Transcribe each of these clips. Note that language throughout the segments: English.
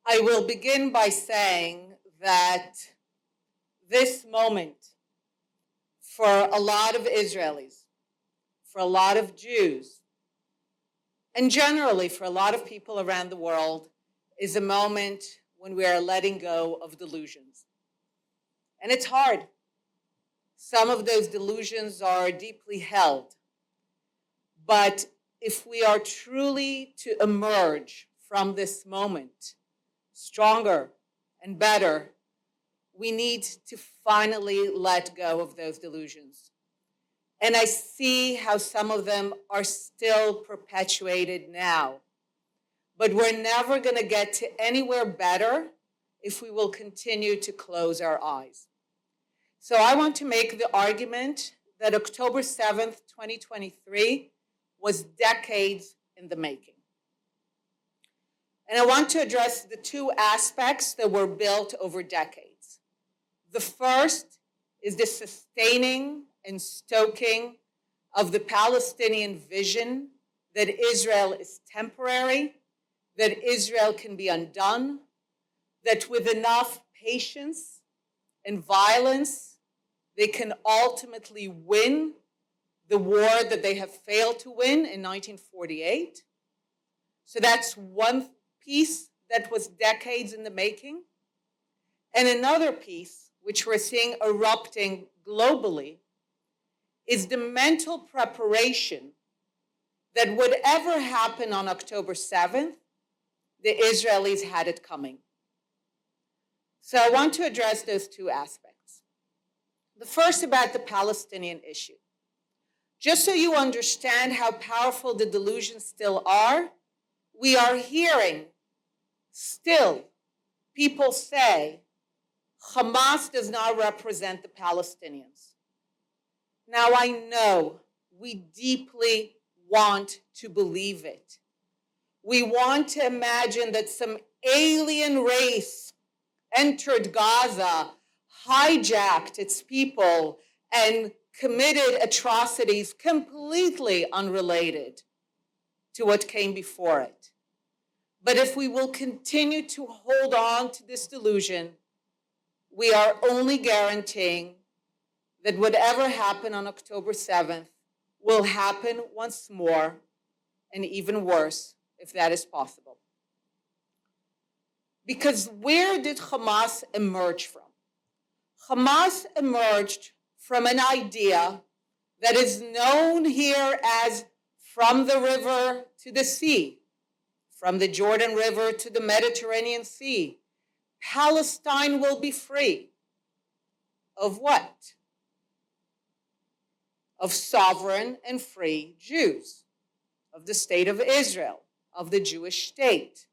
I will begin by saying that this moment for a lot of Israelis, for a lot of Jews, and generally for a lot of people around the world, is a moment when we are letting go of delusions. And it's hard. Some of those delusions are deeply held. But if we are truly to emerge from this moment stronger and better, we need to finally let go of those delusions. And I see how some of them are still perpetuated now. But we're never going to get to anywhere better if we will continue to close our eyes. So I want to make the argument that October 7th, 2023 was decades in the making. And I want to address the two aspects that were built over decades. The first is the sustaining and stoking of the Palestinian vision that Israel is temporary, that Israel can be undone, that with enough patience and violence, they can ultimately win the war that they have failed to win in 1948. So that's one piece that was decades in the making. And another piece, which we're seeing erupting globally, is the mental preparation that whatever happened on October 7th, the Israelis had it coming. So I want to address those two aspects. The first about the Palestinian issue. Just so you understand how powerful the delusions still are, we are hearing still people say Hamas does not represent the Palestinians. Now I know we deeply want to believe it. We want to imagine that some alien race entered Gaza, hijacked its people, and committed atrocities completely unrelated to what came before it. But if we will continue to hold on to this delusion, we are only guaranteeing that whatever happened on October 7th will happen once more, and even worse, if that is possible. Because where did Hamas emerge from? Hamas emerged from an idea that is known here as from the river to the sea, from the Jordan River to the Mediterranean Sea. Palestine will be free. Of what? Of sovereign and free Jews, of the state of Israel, of the Jewish state.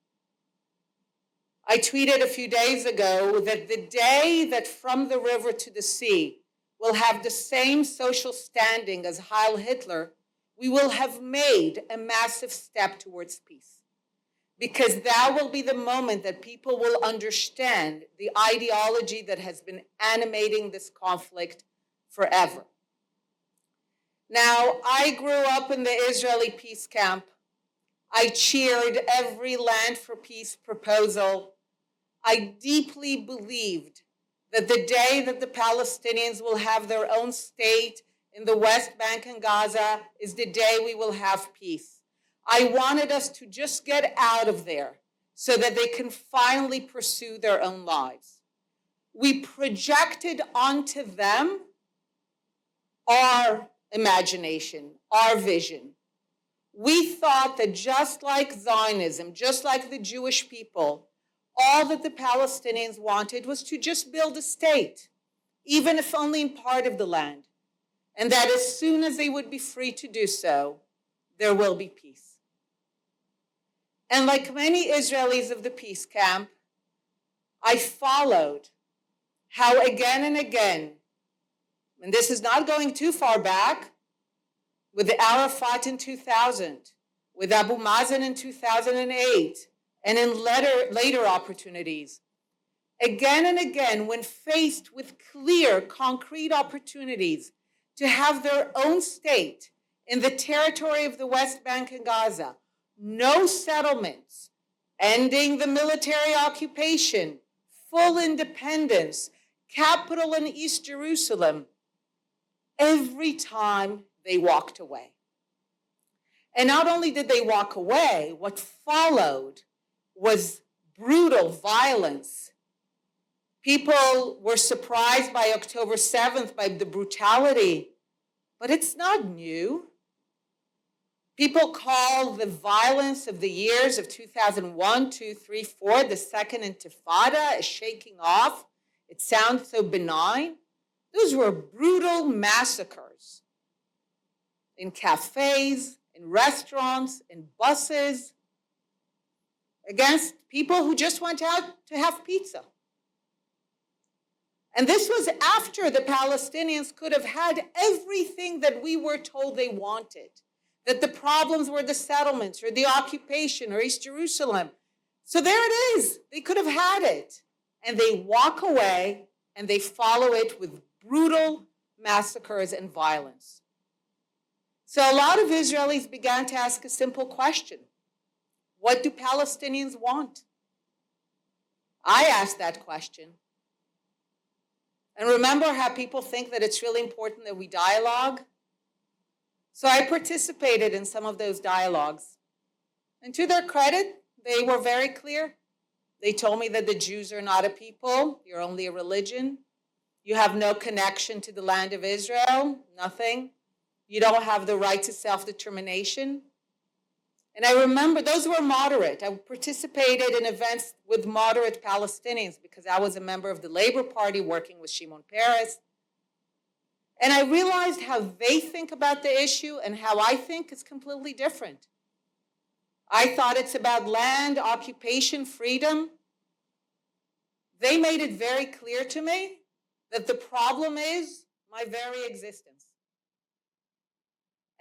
I tweeted a few days ago that the day that from the river to the sea will have the same social standing as Heil Hitler, we will have made a massive step towards peace. Because that will be the moment that people will understand the ideology that has been animating this conflict forever. Now, I grew up in the Israeli peace camp. I cheered every land for peace proposal. I deeply believed that the day that the Palestinians will have their own state in the West Bank and Gaza is the day we will have peace. I wanted us to just get out of there so that they can finally pursue their own lives. We projected onto them our imagination, our vision. We thought that just like Zionism, just like the Jewish people, all that the Palestinians wanted was to just build a state, even if only in part of the land, and that as soon as they would be free to do so, there will be peace. And like many Israelis of the peace camp, I followed how again and again, and this is not going too far back, with Arafat in 2000, with Abu Mazen in 2008, and in later opportunities. Again and again, when faced with clear, concrete opportunities to have their own state in the territory of the West Bank and Gaza, no settlements, ending the military occupation, full independence, capital in East Jerusalem, every time they walked away. And not only did they walk away, what followed was brutal violence. People were surprised by October 7th, by the brutality, but it's not new. People call the violence of the years of 2001, 2, 3, 4, the Second Intifada, a shaking off. It sounds so benign. Those were brutal massacres in cafes, in restaurants, in buses, against people who just went out to have pizza. And this was after the Palestinians could have had everything that we were told they wanted, that the problems were the settlements or the occupation or East Jerusalem. So there it is. They could have had it. And they walk away and they follow it with brutal massacres and violence. So a lot of Israelis began to ask a simple question. What do Palestinians want? I asked that question. And remember how people think that it's really important that we dialogue? So I participated in some of those dialogues. And to their credit, they were very clear. They told me that the Jews are not a people, you're only a religion. You have no connection to the land of Israel, nothing. You don't have the right to self-determination. And I remember those were moderate. I participated in events with moderate Palestinians because I was a member of the Labor Party working with Shimon Peres. And I realized how they think about the issue and how I think is completely different. I thought it's about land, occupation, freedom. They made it very clear to me that the problem is my very existence.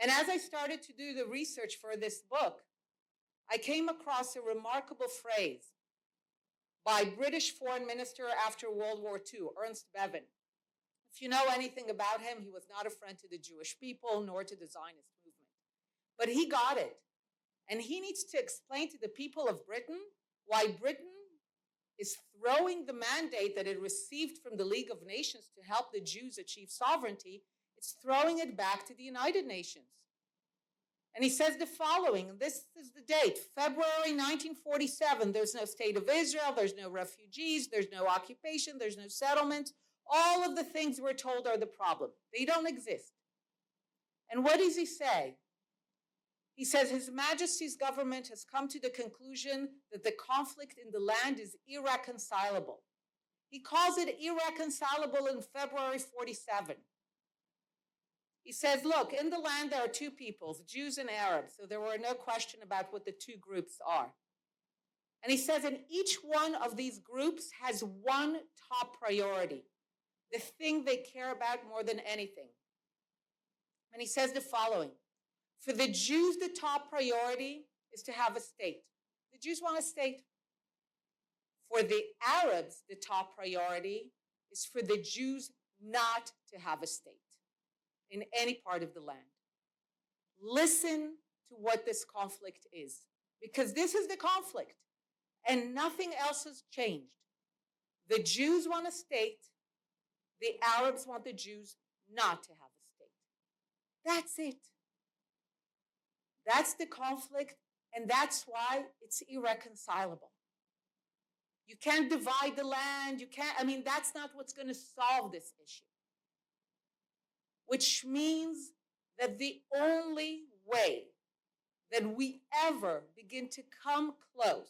And as I started to do the research for this book, I came across a remarkable phrase by British Foreign Minister after World War II, Ernst Bevin. If you know anything about him, he was not a friend to the Jewish people nor to the Zionist movement. But he got it. And he needs to explain to the people of Britain why Britain is throwing the mandate that it received from the League of Nations to help the Jews achieve sovereignty. It's throwing it back to the United Nations. And he says the following, and this is the date, February 1947, there's no state of Israel, there's no refugees, there's no occupation, there's no settlement. All of the things we're told are the problem. They don't exist. And what does he say? He says His Majesty's government has come to the conclusion that the conflict in the land is irreconcilable. He calls it irreconcilable in February 47. He says, look, in the land there are two peoples, Jews and Arabs, so there were no question about what the two groups are. And he says, and each one of these groups has one top priority, the thing they care about more than anything. And he says the following, for the Jews, the top priority is to have a state. The Jews want a state. For the Arabs, the top priority is for the Jews not to have a state in any part of the land. Listen to what this conflict is, because this is the conflict, and nothing else has changed. The Jews want a state. The Arabs want the Jews not to have a state. That's it. That's the conflict, and that's why it's irreconcilable. You can't divide the land. That's not what's going to solve this issue. Which means that the only way that we ever begin to come close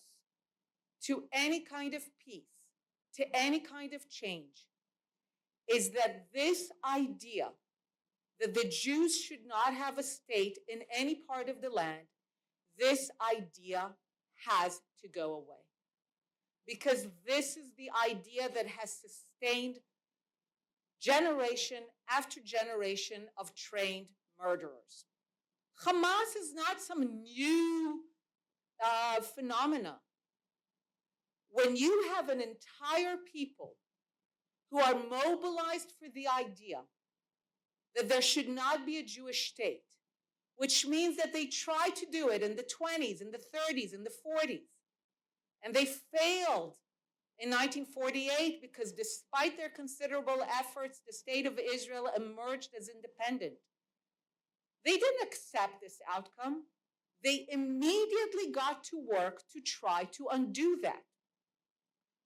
to any kind of peace, to any kind of change, is that this idea that the Jews should not have a state in any part of the land, this idea has to go away. Because this is the idea that has sustained generation after generation of trained murderers. Hamas is not some new phenomena. When you have an entire people who are mobilized for the idea that there should not be a Jewish state, which means that they tried to do it in the 20s, in the 30s, in the 40s, And they failed in 1948 because despite their considerable efforts, the state of Israel emerged as independent. They didn't accept this outcome. They immediately got to work to try to undo that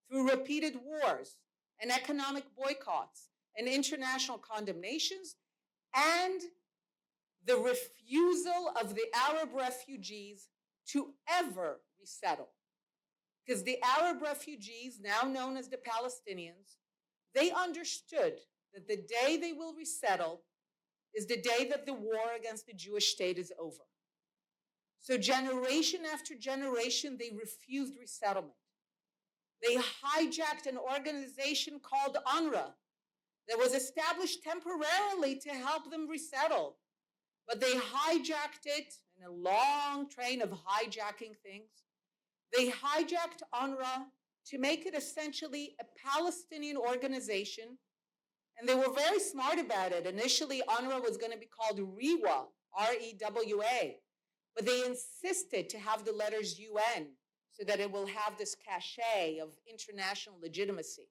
through repeated wars and economic boycotts and international condemnations and the refusal of the Arab refugees to ever resettle. Because the Arab refugees, now known as the Palestinians, they understood that the day they will resettle is the day that the war against the Jewish state is over. So generation after generation, they refused resettlement. They hijacked an organization called UNRWA that was established temporarily to help them resettle. But they hijacked it in a long train of hijacking things. They hijacked UNRWA to make it essentially a Palestinian organization. And they were very smart about it. Initially, UNRWA was going to be called REWA, R-E-W-A. But they insisted to have the letters UN so that it will have this cachet of international legitimacy.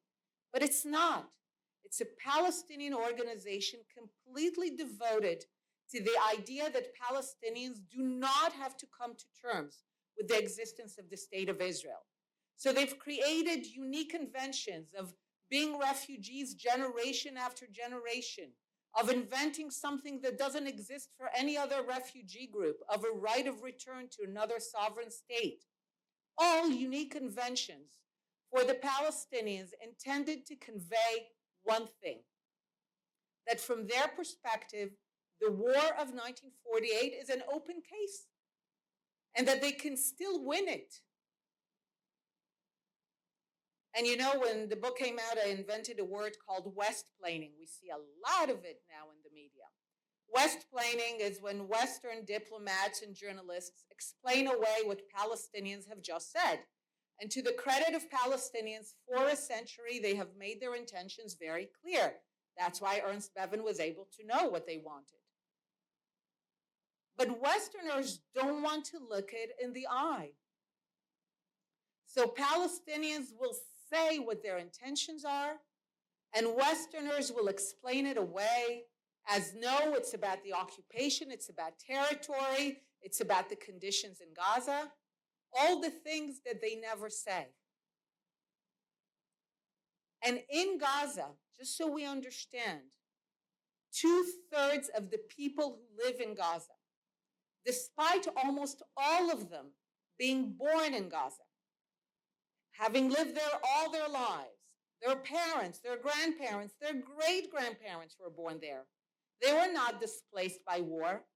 But it's not. It's a Palestinian organization completely devoted to the idea that Palestinians do not have to come to terms with the existence of the state of Israel. So they've created unique conventions of being refugees generation after generation, of inventing something that doesn't exist for any other refugee group, of a right of return to another sovereign state. All unique conventions for the Palestinians intended to convey one thing, that from their perspective, the war of 1948 is an open case, and that they can still win it. And you know, when the book came out, I invented a word called West-plaining. We see a lot of it now in the media. West-plaining is when Western diplomats and journalists explain away what Palestinians have just said. And to the credit of Palestinians, for a century, they have made their intentions very clear. That's why Ernst Bevin was able to know what they wanted. But Westerners don't want to look it in the eye. So Palestinians will say what their intentions are, and Westerners will explain it away as no, it's about the occupation, it's about territory, it's about the conditions in Gaza, all the things that they never say. And in Gaza, just so we understand, 2/3 of the people who live in Gaza, despite almost all of them being born in Gaza, having lived there all their lives, their parents, their grandparents, their great-grandparents were born there. They were not displaced by war,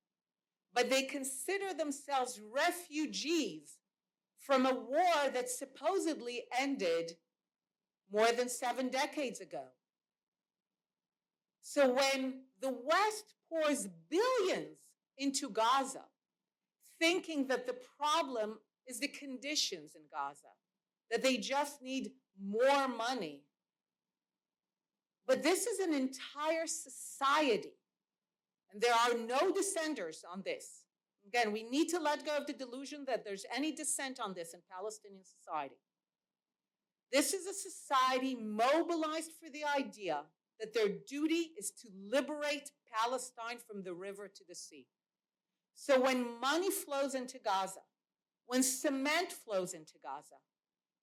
but they consider themselves refugees from a war that supposedly ended more than 7 decades ago. So when the West pours billions into Gaza, thinking that the problem is the conditions in Gaza, that they just need more money. But this is an entire society, and there are no dissenters on this. Again, we need to let go of the delusion that there's any dissent on this in Palestinian society. This is a society mobilized for the idea that their duty is to liberate Palestine from the river to the sea. So when money flows into Gaza, when cement flows into Gaza,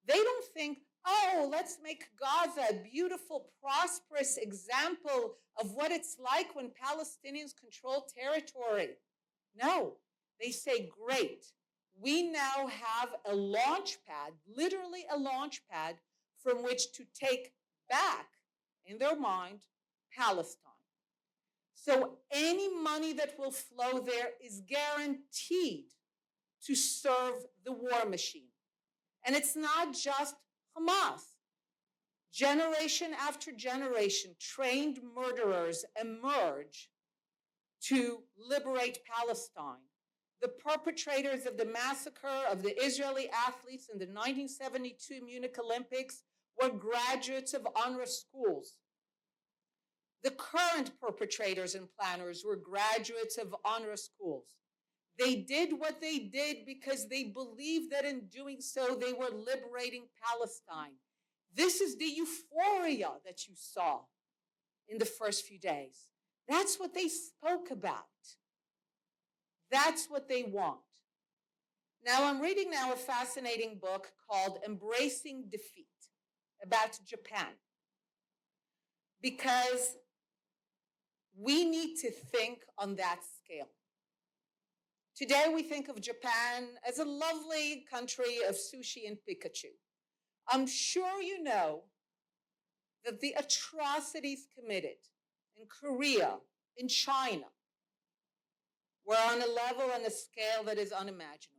they don't think, oh, let's make Gaza a beautiful, prosperous example of what it's like when Palestinians control territory. No, they say, great, we now have a launch pad, literally a launch pad, from which to take back, in their mind, Palestine. So any money that will flow there is guaranteed to serve the war machine. And it's not just Hamas. Generation after generation, trained murderers emerge to liberate Palestine. The perpetrators of the massacre of the Israeli athletes in the 1972 Munich Olympics were graduates of UNRWA schools. The current perpetrators and planners were graduates of UNRWA schools. They did what they did because they believed that in doing so, they were liberating Palestine. This is the euphoria that you saw in the first few days. That's what they spoke about. That's what they want. Now, I'm reading now a fascinating book called Embracing Defeat about Japan, because we need to think on that scale. Today, we think of Japan as a lovely country of sushi and Pikachu. I'm sure you know that the atrocities committed in Korea, in China, were on a level and a scale that is unimaginable.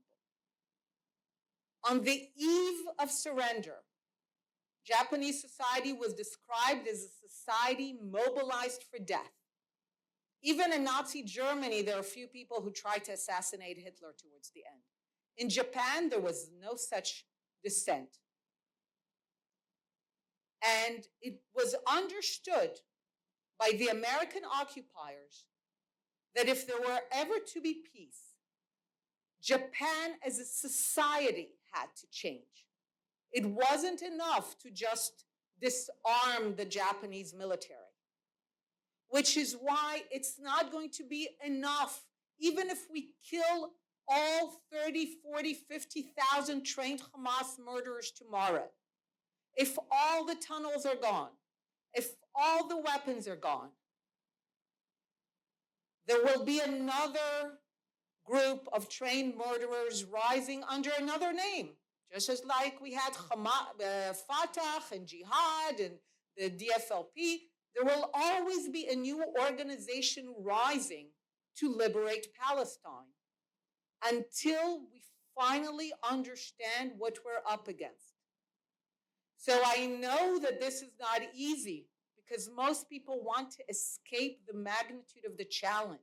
On the eve of surrender, Japanese society was described as a society mobilized for death. Even in Nazi Germany, there are a few people who tried to assassinate Hitler towards the end. In Japan, there was no such dissent. And it was understood by the American occupiers that if there were ever to be peace, Japan as a society had to change. It wasn't enough to just disarm the Japanese military, which is why it's not going to be enough, even if we kill all 30, 40, 50,000 trained Hamas murderers tomorrow. If all the tunnels are gone, if all the weapons are gone, there will be another group of trained murderers rising under another name, just as like we had Fatah and Jihad and the DFLP. There will always be a new organization rising to liberate Palestine until we finally understand what we're up against. So I know that this is not easy because most people want to escape the magnitude of the challenge.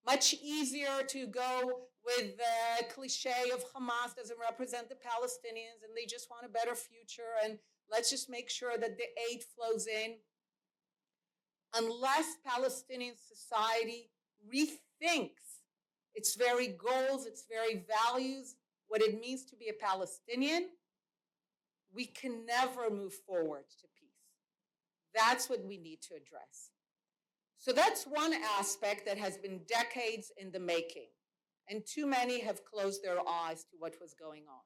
Much easier to go with the cliche of Hamas doesn't represent the Palestinians and they just want a better future and let's just make sure that the aid flows in. Unless Palestinian society rethinks its very goals, its very values, what it means to be a Palestinian, we can never move forward to peace. That's what we need to address. So that's one aspect that has been decades in the making, and too many have closed their eyes to what was going on.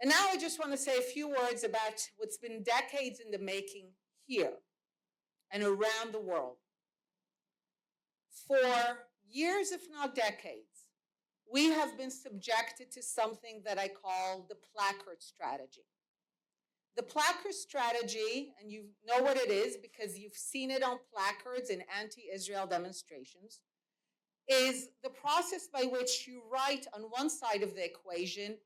And now I just want to say a few words about what's been decades in the making here and around the world. For years, if not decades, we have been subjected to something that I call the placard strategy. The placard strategy, and you know what it is because you've seen it on placards in anti-Israel demonstrations, is the process by which you write on one side of the equation,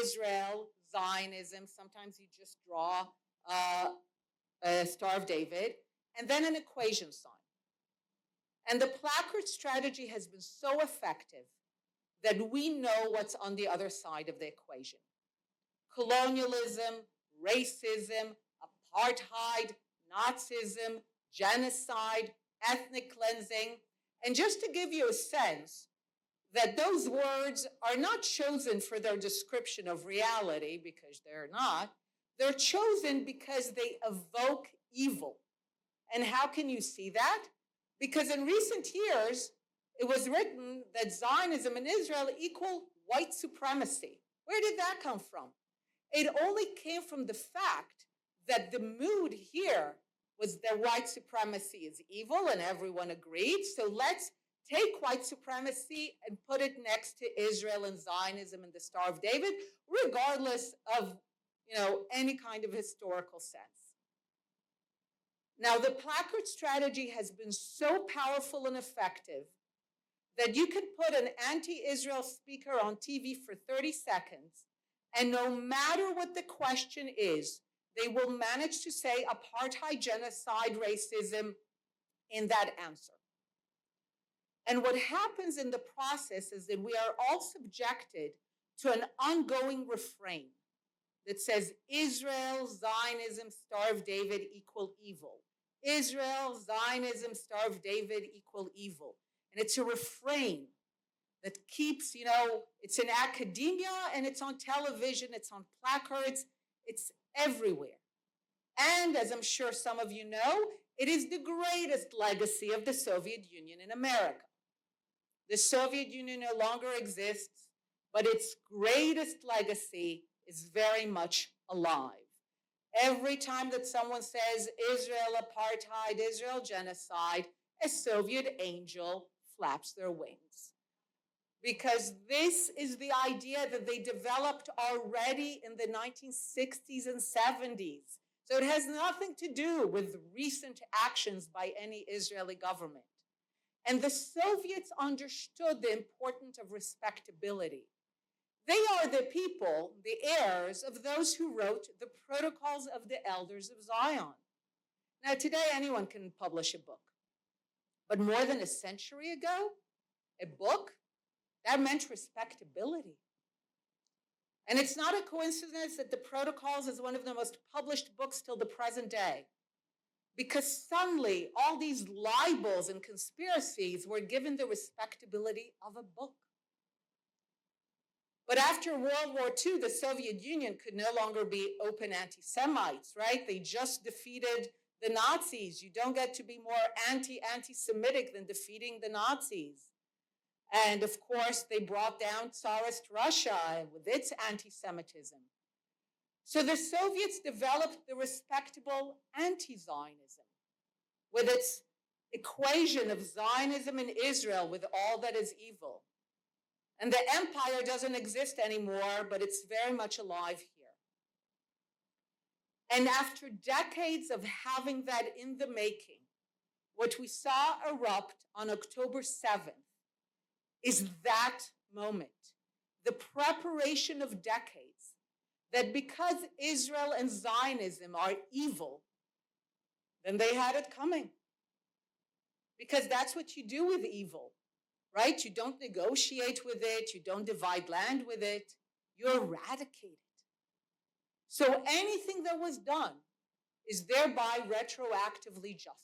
Israel, Zionism, sometimes you just draw a Star of David, and then an equation sign. And the placard strategy has been so effective that we know what's on the other side of the equation. Colonialism, racism, apartheid, Nazism, genocide, ethnic cleansing. And just to give you a sense that those words are not chosen for their description of reality, because they're not, they're chosen because they evoke evil. And how can you see that? Because in recent years, it was written that Zionism in Israel equal white supremacy. Where did that come from? It only came from the fact that the mood here was that white supremacy is evil and everyone agreed. So let's take white supremacy and put it next to Israel and Zionism and the Star of David, regardless of any kind of historical sense. Now, the placard strategy has been so powerful and effective that you can put an anti-Israel speaker on TV for 30 seconds, and no matter what the question is, they will manage to say apartheid, genocide, racism in that answer. And what happens in the process is that we are all subjected to an ongoing refrain that says Israel, Zionism, Star of David equal evil. Israel, Zionism, Star of David equal evil. And it's a refrain that keeps, it's in academia and it's on television, it's on placards, it's everywhere. And as I'm sure some of you know, it is the greatest legacy of the Soviet Union in America. The Soviet Union no longer exists, but its greatest legacy is very much alive. Every time that someone says Israel apartheid, Israel genocide, a Soviet angel flaps their wings. Because this is the idea that they developed already in the 1960s and 70s. So it has nothing to do with recent actions by any Israeli government. And the Soviets understood the importance of respectability. They are the people, the heirs of those who wrote the Protocols of the Elders of Zion. Now, today, anyone can publish a book. But more than a century ago, a book, that meant respectability. And it's not a coincidence that the Protocols is one of the most published books till the present day. Because suddenly, all these libels and conspiracies were given the respectability of a book. But after World War II, the Soviet Union could no longer be open anti-Semites, right? They just defeated the Nazis. You don't get to be more anti-Semitic than defeating the Nazis. And of course, they brought down Tsarist Russia with its anti-Semitism. So the Soviets developed the respectable anti-Zionism with its equation of Zionism in Israel with all that is evil. And the empire doesn't exist anymore, but it's very much alive here. And after decades of having that in the making, what we saw erupt on October 7th is that moment, the preparation of decades, that because Israel and Zionism are evil, then they had it coming. Because that's what you do with evil. Right? You don't negotiate with it. You don't divide land with it. You eradicate it. So anything that was done is thereby retroactively justified.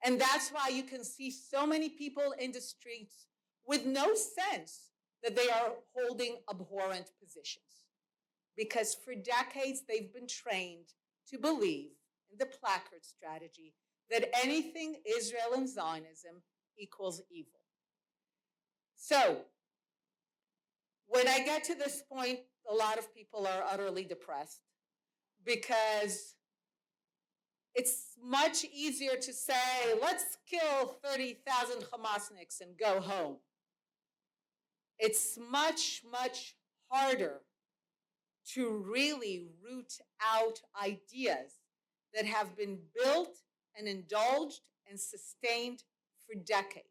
And that's why you can see so many people in the streets with no sense that they are holding abhorrent positions. Because for decades, they've been trained to believe in the placard strategy that anything Israel and Zionism equals evil. So, when I get to this point, a lot of people are utterly depressed because it's much easier to say, let's kill 30,000 Hamasniks and go home. It's much, much harder to really root out ideas that have been built and indulged and sustained for decades.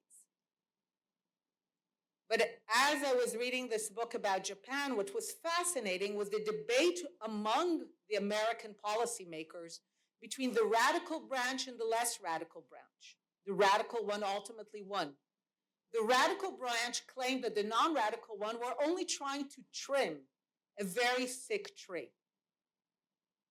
But as I was reading this book about Japan, what was fascinating was the debate among the American policymakers between the radical branch and the less radical branch. The radical one ultimately won. The radical branch claimed that the non-radical one were only trying to trim a very sick tree.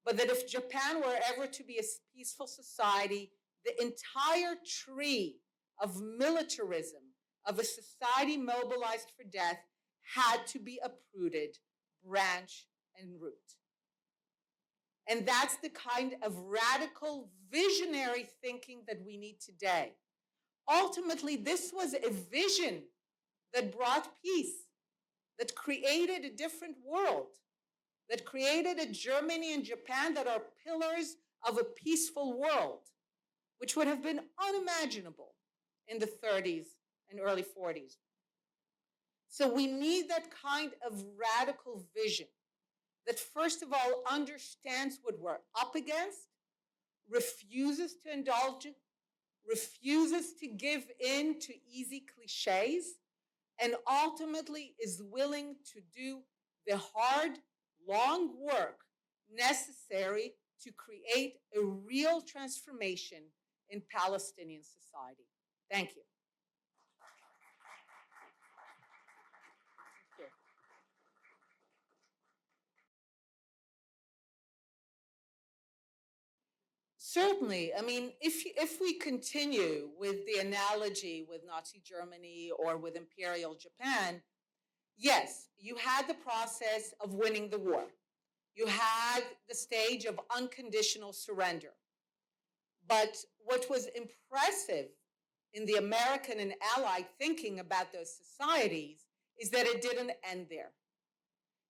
But that if Japan were ever to be a peaceful society, the entire tree of militarism, of a society mobilized for death, had to be uprooted, branch and root. And that's the kind of radical visionary thinking that we need today. Ultimately, this was a vision that brought peace, that created a different world, that created a Germany and Japan that are pillars of a peaceful world, which would have been unimaginable in the 30s and early 40s. So we need that kind of radical vision that, first of all, understands what we're up against, refuses to indulge, refuses to give in to easy cliches, and ultimately is willing to do the hard, long work necessary to create a real transformation in Palestinian society. Thank you. Certainly. I mean, if we continue with the analogy with Nazi Germany or with Imperial Japan, yes, you had the process of winning the war. You had the stage of unconditional surrender. But what was impressive in the American and Allied thinking about those societies is that it didn't end there,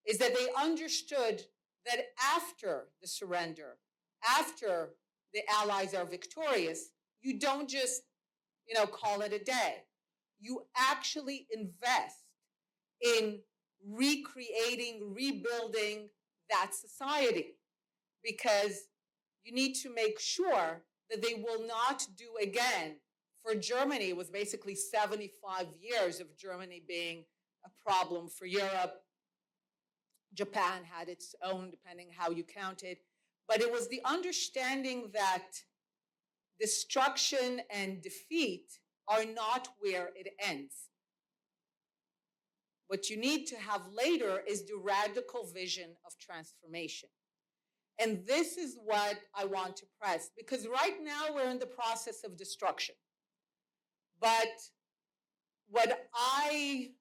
is that they understood that after the surrender, after the Allies are victorious, you don't just, call it a day. You actually invest in recreating, rebuilding that society, because you need to make sure that they will not do again. For Germany, it was basically 75 years of Germany being a problem for Europe. Japan had its own, depending how you count it. But it was the understanding that destruction and defeat are not where it ends. What you need to have later is the radical vision of transformation. And this is what I want to press, because right now we're in the process of destruction. But what I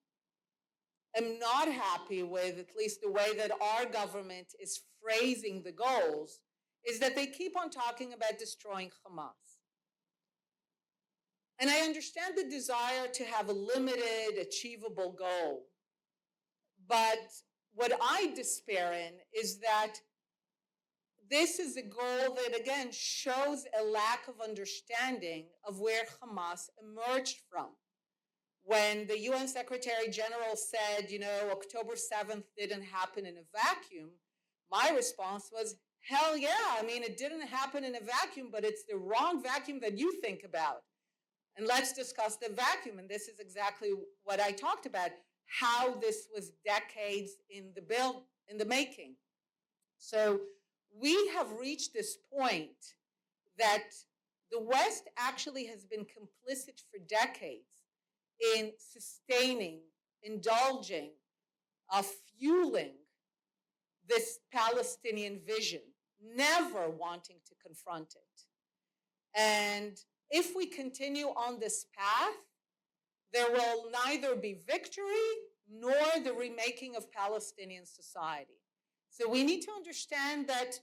am not happy with, at least the way that our government is phrasing the goals, is that they keep on talking about destroying Hamas. And I understand the desire to have a limited, achievable goal. But what I despair in is that this is a goal that, again, shows a lack of understanding of where Hamas emerged from. When the UN Secretary General said, October 7th didn't happen in a vacuum, my response was, hell yeah, I mean, it didn't happen in a vacuum, but it's the wrong vacuum that you think about. And let's discuss the vacuum. And this is exactly what I talked about, how this was decades in the making. So we have reached this point that the West actually has been complicit for decades in sustaining, indulging, fueling this Palestinian vision, never wanting to confront it. And if we continue on this path, there will neither be victory nor the remaking of Palestinian society. So we need to understand that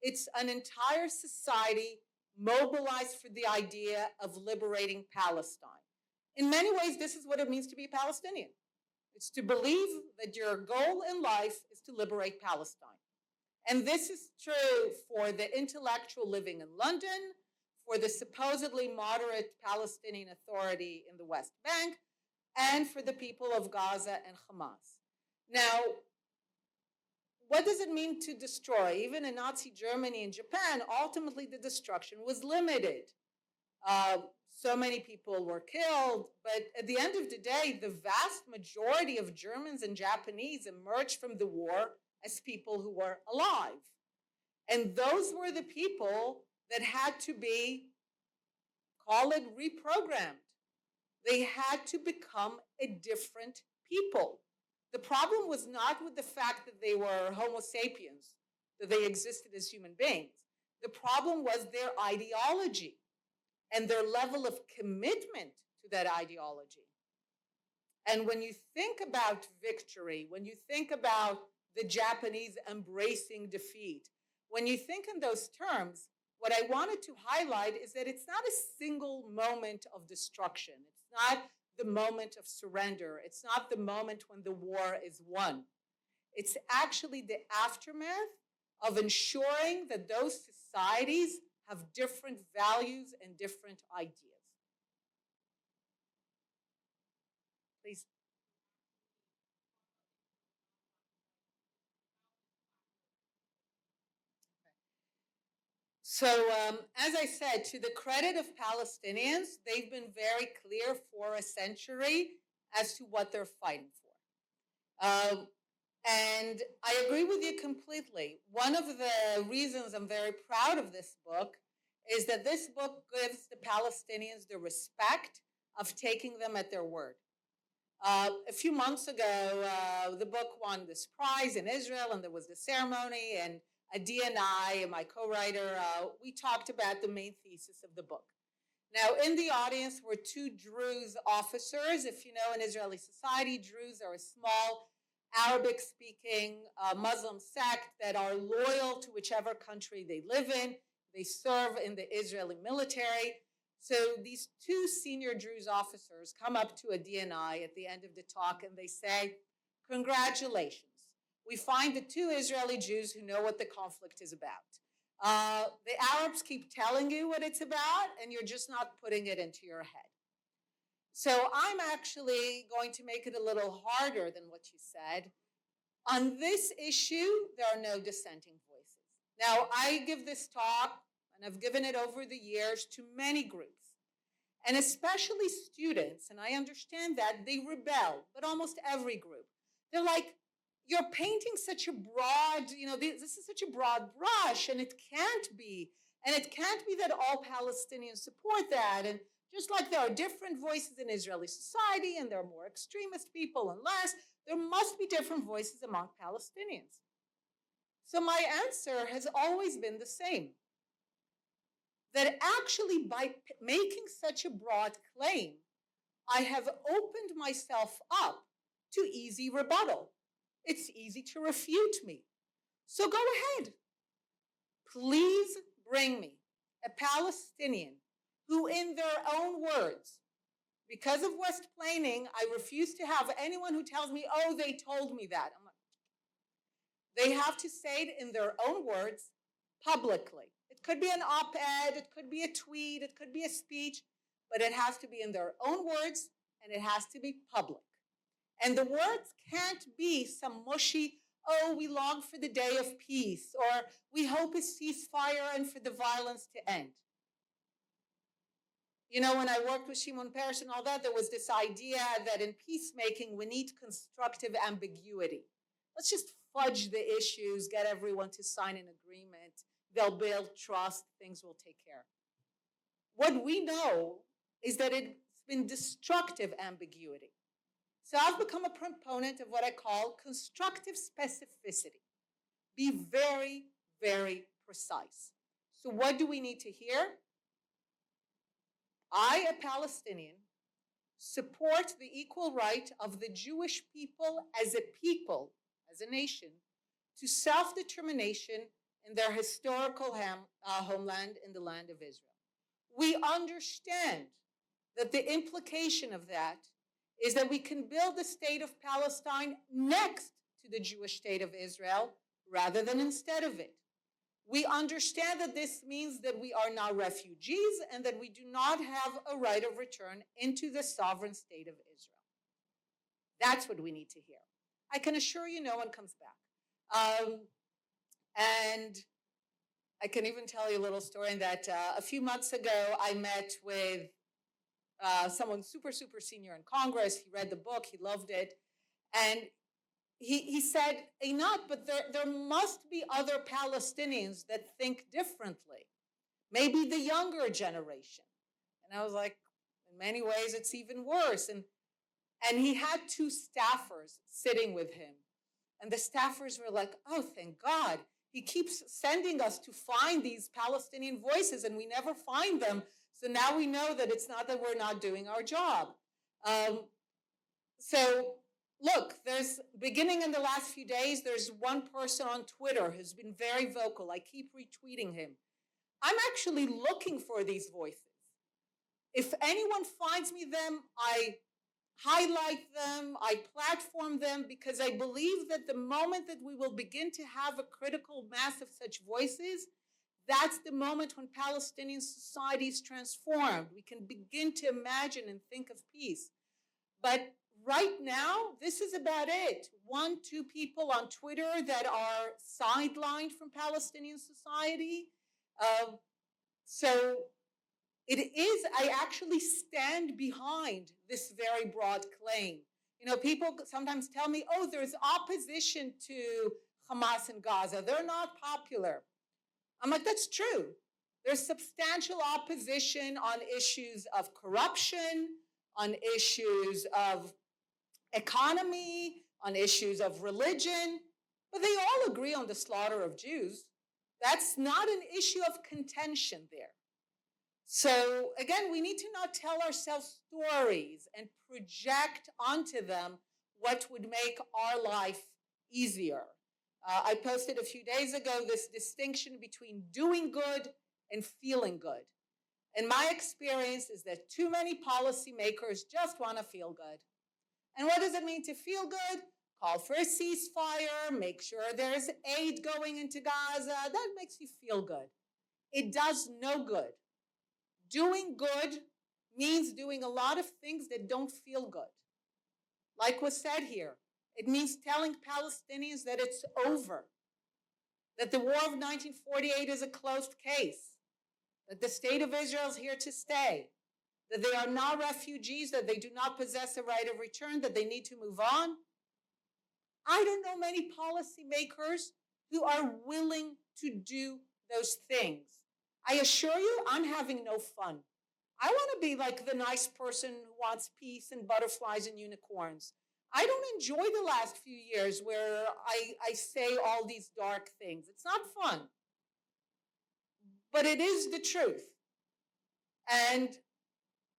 it's an entire society mobilized for the idea of liberating Palestine. In many ways, this is what it means to be Palestinian. It's to believe that your goal in life is to liberate Palestine. And this is true for the intellectual living in London, for the supposedly moderate Palestinian Authority in the West Bank, and for the people of Gaza and Hamas. Now, what does it mean to destroy? Even in Nazi Germany and Japan, ultimately the destruction was limited. So many people were killed, but at the end of the day, the vast majority of Germans and Japanese emerged from the war as people who were alive. And those were the people that had to be, call it, reprogrammed. They had to become a different people. The problem was not with the fact that they were Homo sapiens, that they existed as human beings. The problem was their ideology and their level of commitment to that ideology. And when you think about victory, when you think about the Japanese embracing defeat, when you think in those terms, what I wanted to highlight is that it's not a single moment of destruction. It's not the moment of surrender. It's not the moment when the war is won. It's actually the aftermath of ensuring that those societies have different values and different ideas. Please. So, as I said, to the credit of Palestinians, they've been very clear for a century as to what they're fighting for. And I agree with you completely. One of the reasons I'm very proud of this book is that this book gives the Palestinians the respect of taking them at their word. A few months ago, the book won this prize in Israel, and there was the ceremony, and at DNI, and my co-writer, we talked about the main thesis of the book. Now, in the audience were two Druze officers. If you know, in Israeli society, Druze are a small Arabic-speaking Muslim sect that are loyal to whichever country they live in. They serve in the Israeli military. So these two senior Druze officers come up to a DNI at the end of the talk and they say, "Congratulations. We find the two Israeli Jews who know what the conflict is about. The Arabs keep telling you what it's about, and you're just not putting it into your head." So I'm actually going to make it a little harder than what you said. On this issue, there are no dissenting voices. Now, I give this talk, and I've given it over the years to many groups, and especially students, and I understand that they rebel, but almost every group. They're like, "You're painting such a broad, this is such a broad brush, and it can't be. And it can't be that all Palestinians support that. And just like there are different voices in Israeli society, and there are more extremist people and less, there must be different voices among Palestinians." So my answer has always been the same. That actually by making such a broad claim, I have opened myself up to easy rebuttal. It's easy to refute me. So go ahead. Please bring me a Palestinian who, in their own words, because of West Plaining, I refuse to have anyone who tells me, "Oh, they told me that." They have to say it in their own words publicly. It could be an op-ed, it could be a tweet, it could be a speech, but it has to be in their own words and it has to be public. And the words can't be some mushy, "Oh, we long for the day of peace," or "We hope a ceasefire and for the violence to end." You know, when I worked with Shimon Peres and all that, there was this idea that in peacemaking, we need constructive ambiguity. Let's just fudge the issues, get everyone to sign an agreement. They'll build trust, things will take care. What we know is that it's been destructive ambiguity. So I've become a proponent of what I call constructive specificity. Be very, very precise. So what do we need to hear? I, a Palestinian, support the equal right of the Jewish people, as a nation, to self-determination in their historical homeland in the land of Israel. We understand that the implication of that is that we can build the state of Palestine next to the Jewish state of Israel rather than instead of it. We understand that this means that we are now refugees and that we do not have a right of return into the sovereign state of Israel. That's what we need to hear. I can assure you no one comes back. And I can even tell you a little story that a few months ago I met with someone super, super senior in Congress. He read the book, he loved it. And he said, "Einat, but there must be other Palestinians that think differently. Maybe the younger generation." And I was like, in many ways, it's even worse. And he had two staffers sitting with him. And the staffers were like, "Oh, thank God. He keeps sending us to find these Palestinian voices and we never find them. So now we know that it's not that we're not doing our job." So look, beginning in the last few days, there's one person on Twitter who's been very vocal. I keep retweeting him. I'm actually looking for these voices. If anyone finds me them, I highlight them, I platform them, because I believe that the moment that we will begin to have a critical mass of such voices, that's the moment when Palestinian society is transformed. We can begin to imagine and think of peace. But right now, this is about it. 1-2 people on Twitter that are sidelined from Palestinian society. So I actually stand behind this very broad claim. You know, people sometimes tell me, "Oh, there's opposition to Hamas in Gaza. They're not popular." I'm like, that's true. There's substantial opposition on issues of corruption, on issues of economy, on issues of religion, but they all agree on the slaughter of Jews. That's not an issue of contention there. So again, we need to not tell ourselves stories and project onto them what would make our life easier. I posted a few days ago this distinction between doing good and feeling good. And my experience is that too many policymakers just want to feel good. And what does it mean to feel good? Call for a ceasefire, make sure there's aid going into Gaza. That makes you feel good. It does no good. Doing good means doing a lot of things that don't feel good. Like was said here, it means telling Palestinians that it's over, that the war of 1948 is a closed case, that the state of Israel is here to stay, that they are not refugees, that they do not possess a right of return, that they need to move on. I don't know many policymakers who are willing to do those things. I assure you, I'm having no fun. I want to be like the nice person who wants peace and butterflies and unicorns. I don't enjoy the last few years where I say all these dark things. It's not fun. But it is the truth. And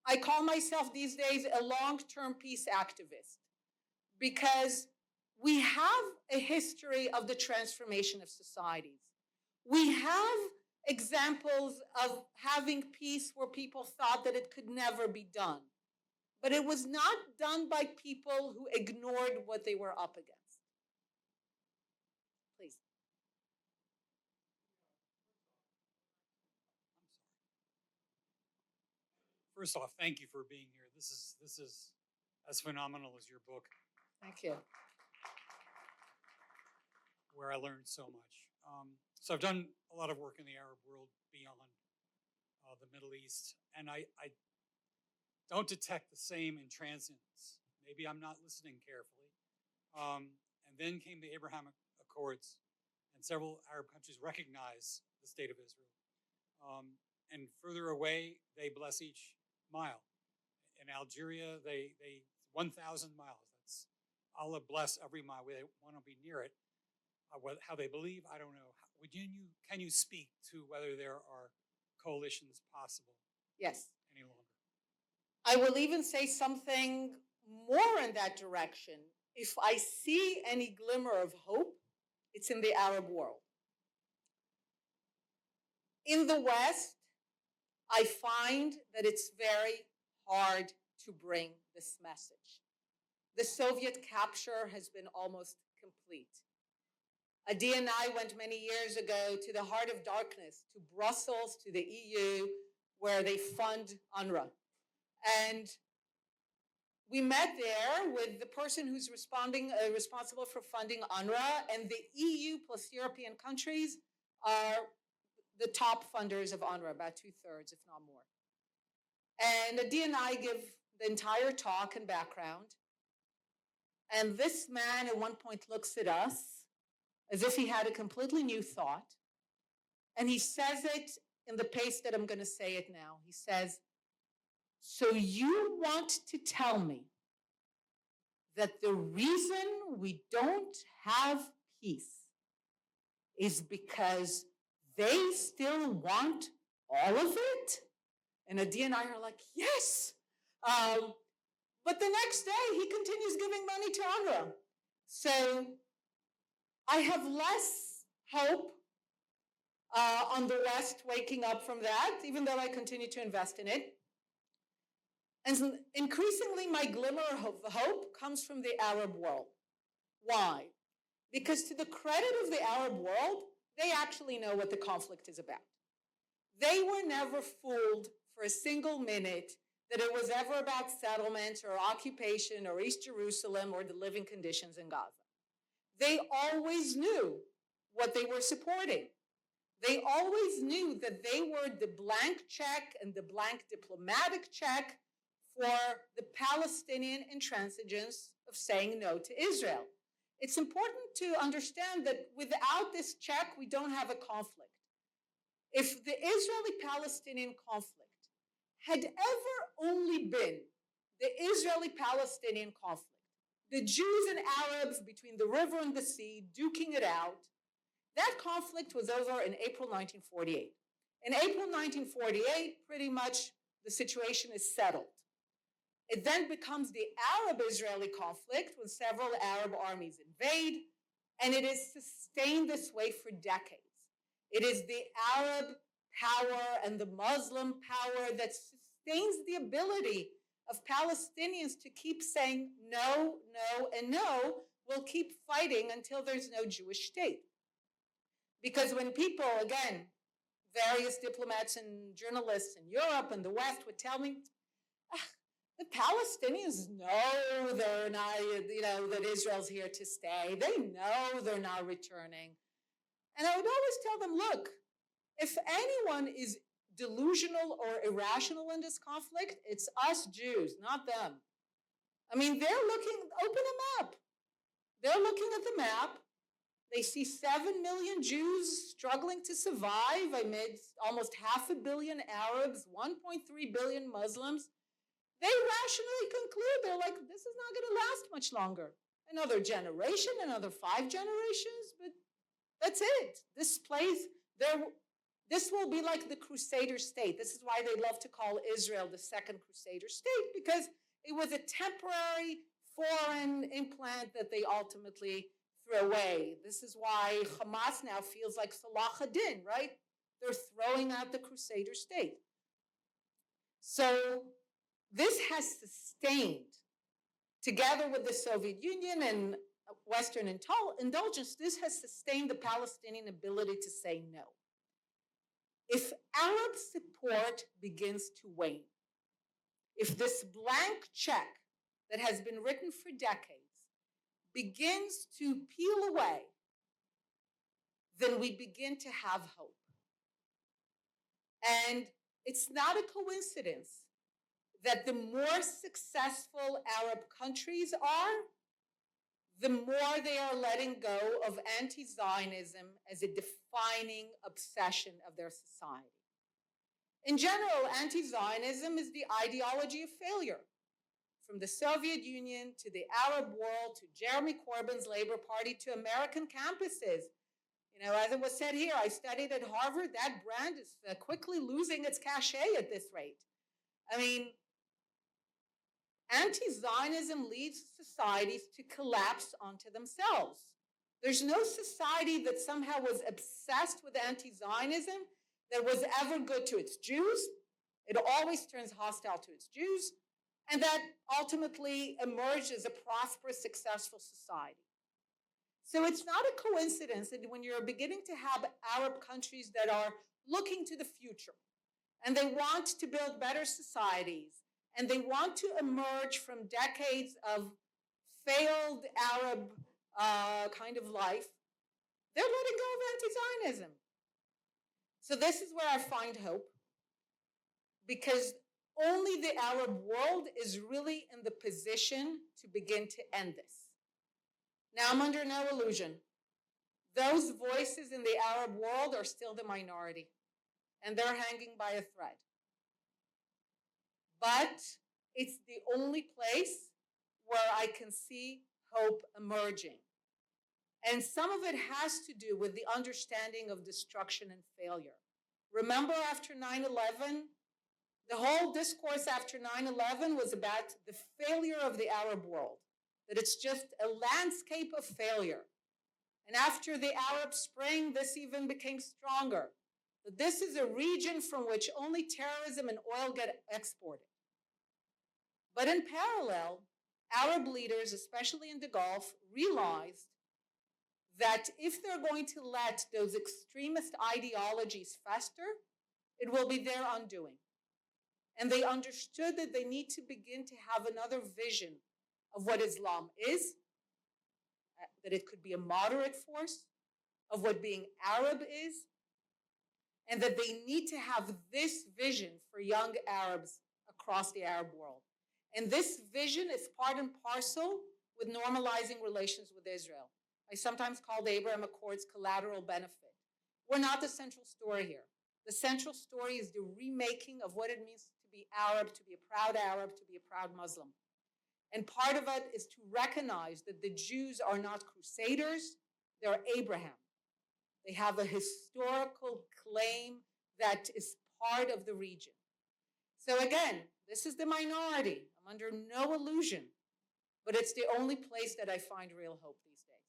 I call myself these days a long-term peace activist because we have a history of the transformation of societies. We have examples of having peace where people thought that it could never be done. But it was not done by people who ignored what they were up against. Please. First off, thank you for being here. This is as phenomenal as your book. Thank you. Where I learned so much. So I've done a lot of work in the Arab world beyond the Middle East, and I don't detect the same intransigence. Maybe I'm not listening carefully. And then came the Abrahamic Accords, and several Arab countries recognize the state of Israel. And further away, they bless each mile. In Algeria, they 1,000 miles. That's Allah bless every mile. They want to be near it. How they believe, I don't know. Can you speak to whether there are coalitions possible? Yes. Any longer? I will even say something more in that direction. If I see any glimmer of hope, it's in the Arab world. In the West, I find that it's very hard to bring this message. The Soviet capture has been almost complete. Adi and I went many years ago to the heart of darkness, to Brussels, to the EU, where they fund UNRWA. And we met there with the person who's responsible for funding UNRWA, and the EU plus European countries are the top funders of UNRWA, about 2/3, if not more. And Adi and I give the entire talk and background. And this man at one point looks at us as if he had a completely new thought. And he says it in the pace that I'm going to say it now. He says, "So you want to tell me that the reason we don't have peace is because they still want all of it?" And Adi and I are like, yes. But the next day, he continues giving money to UNRWA. So I have less hope on the West waking up from that, even though I continue to invest in it. And increasingly, my glimmer of hope comes from the Arab world. Why? Because to the credit of the Arab world, they actually know what the conflict is about. They were never fooled for a single minute that it was ever about settlement or occupation or East Jerusalem or the living conditions in Gaza. They always knew what they were supporting. They always knew that they were the blank check and the blank diplomatic check for the Palestinian intransigence of saying no to Israel. It's important to understand that without this check, we don't have a conflict. If the Israeli-Palestinian conflict had ever only been the Israeli-Palestinian conflict, the Jews and Arabs between the river and the sea duking it out, That conflict was over in April 1948. In April 1948, pretty much the situation is settled. It then becomes the Arab-Israeli conflict when several Arab armies invade, and it is sustained this way for decades. It is the Arab power and the Muslim power that sustains the ability of Palestinians to keep saying no, no, and no. We'll keep fighting until there's no Jewish state. Because when people, again, various diplomats and journalists in Europe and the West would tell me, the Palestinians know they're not, that Israel's here to stay. They know they're not returning. And I would always tell them, look, if anyone is delusional or irrational in this conflict, it's us Jews, not them. I mean, they're looking, open them up. They're looking at the map. They see 7 million Jews struggling to survive amid almost 500 million Arabs, 1.3 billion Muslims. They rationally conclude, they're like, this is not going to last much longer. Another generation, another 5 generations, but that's it. This will be like the Crusader state. This is why they love to call Israel the second Crusader state, because it was a temporary foreign implant that they ultimately threw away. This is why Hamas now feels like Salah ad-Din, right? They're throwing out the Crusader state. So this has sustained, together with the Soviet Union and Western indulgence, this has sustained the Palestinian ability to say no. If Arab support begins to wane, if this blank check that has been written for decades begins to peel away, then we begin to have hope. And it's not a coincidence that the more successful Arab countries are, the more they are letting go of anti-Zionism as a defining obsession of their society. In general, anti-Zionism is the ideology of failure. From the Soviet Union to the Arab world to Jeremy Corbyn's Labour Party to American campuses. As it was said here, I studied at Harvard. That brand is quickly losing its cachet at this rate. I mean, anti-Zionism leads societies to collapse onto themselves. There's no society that somehow was obsessed with anti-Zionism that was ever good to its Jews. It always turns hostile to its Jews, and that ultimately emerged as a prosperous, successful society. So it's not a coincidence that when you're beginning to have Arab countries that are looking to the future, and they want to build better societies, and they want to emerge from decades of failed Arab kind of life, they're letting go of anti-Zionism. So this is where I find hope, because only the Arab world is really in the position to begin to end this. Now, I'm under no illusion. Those voices in the Arab world are still the minority, and they're hanging by a thread. But it's the only place where I can see hope emerging. And some of it has to do with the understanding of destruction and failure. Remember, after 9/11, the whole discourse after 9/11 was about the failure of the Arab world, that it's just a landscape of failure. And after the Arab Spring, this even became stronger, that this is a region from which only terrorism and oil get exported. But in parallel, Arab leaders, especially in the Gulf, realized that if they're going to let those extremist ideologies fester, it will be their undoing. And they understood that they need to begin to have another vision of what Islam is, that it could be a moderate force, of what being Arab is, and that they need to have this vision for young Arabs across the Arab world. And this vision is part and parcel with normalizing relations with Israel. I sometimes call the Abraham Accords collateral benefit. We're not the central story here. The central story is the remaking of what it means to be Arab, to be a proud Arab, to be a proud Muslim. And part of it is to recognize that the Jews are not crusaders, they're Abraham. They have a historical claim that is part of the region. So again, this is the minority. I'm under no illusion, but it's the only place that I find real hope these days.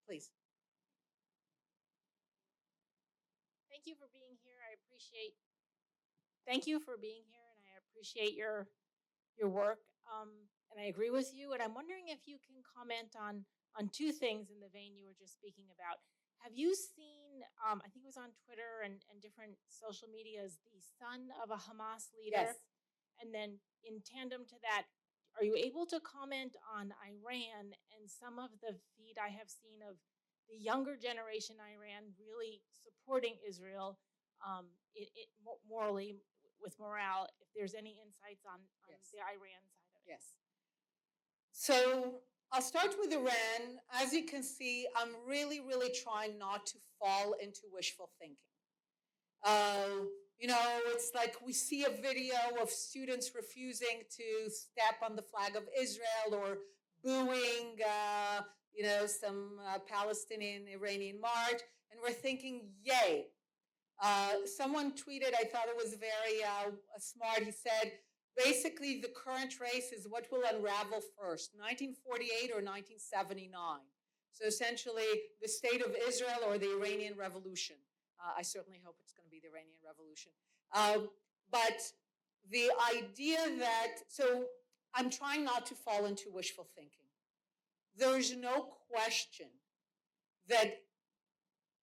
Please. Thank you for being here. Thank you for being here, and I appreciate your work. And I agree with you. And I'm wondering if you can comment on two things in the vein you were just speaking about. Have you seen, I think it was on Twitter and different social medias, the son of a Hamas leader? Yes. And then in tandem to that, are you able to comment on Iran and some of the feed I have seen of the younger generation Iran really supporting Israel morally, with morale, if there's any insights on Yes. the Iran side of it? Yes. So I'll start with Iran. As you can see, I'm really, really trying not to fall into wishful thinking. It's like we see a video of students refusing to step on the flag of Israel or booing, some Palestinian-Iranian march, and we're thinking, yay. Someone tweeted, I thought it was very smart. He said, basically, the current race is what will unravel first, 1948 or 1979. So essentially, the state of Israel or the Iranian Revolution. I certainly hope it's going to be the Iranian Revolution. But the idea so I'm trying not to fall into wishful thinking. There's no question that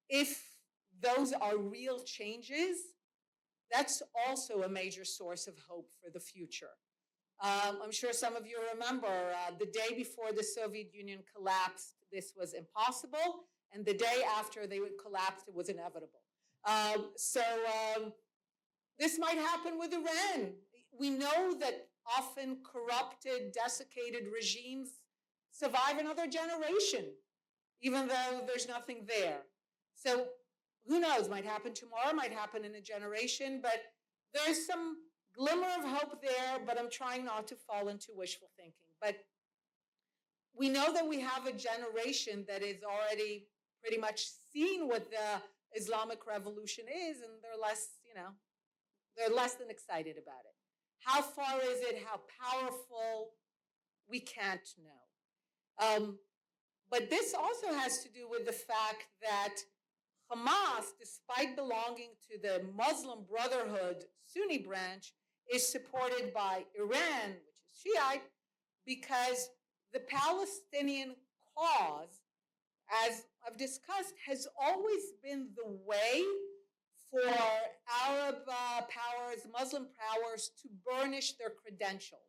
if those are real changes, that's also a major source of hope for the future. I'm sure some of you remember the day before the Soviet Union collapsed, this was impossible, and the day after they collapsed, it was inevitable. This might happen with Iran. We know that often corrupted, desiccated regimes survive another generation, even though there's nothing there. So who knows, might happen tomorrow, might happen in a generation, but there's some glimmer of hope there, but I'm trying not to fall into wishful thinking. But we know that we have a generation that is already pretty much seen what the Islamic Revolution is, and they're less than excited about it. How far is it? How powerful? We can't know. But this also has to do with the fact that Hamas, despite belonging to the Muslim Brotherhood Sunni branch, is supported by Iran, which is Shiite, because the Palestinian cause, as I've discussed, has always been the way for Arab powers, Muslim powers, to burnish their credentials.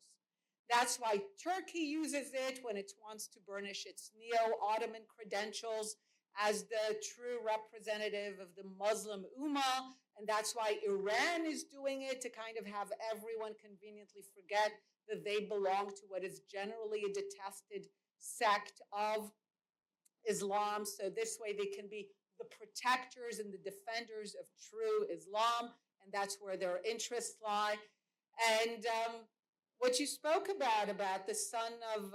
That's why Turkey uses it when it wants to burnish its neo-Ottoman credentials as the true representative of the Muslim Ummah, and that's why Iran is doing it to kind of have everyone conveniently forget that they belong to what is generally a detested sect of Islam, so this way they can be the protectors and the defenders of true Islam, and that's where their interests lie. And what you spoke about the son of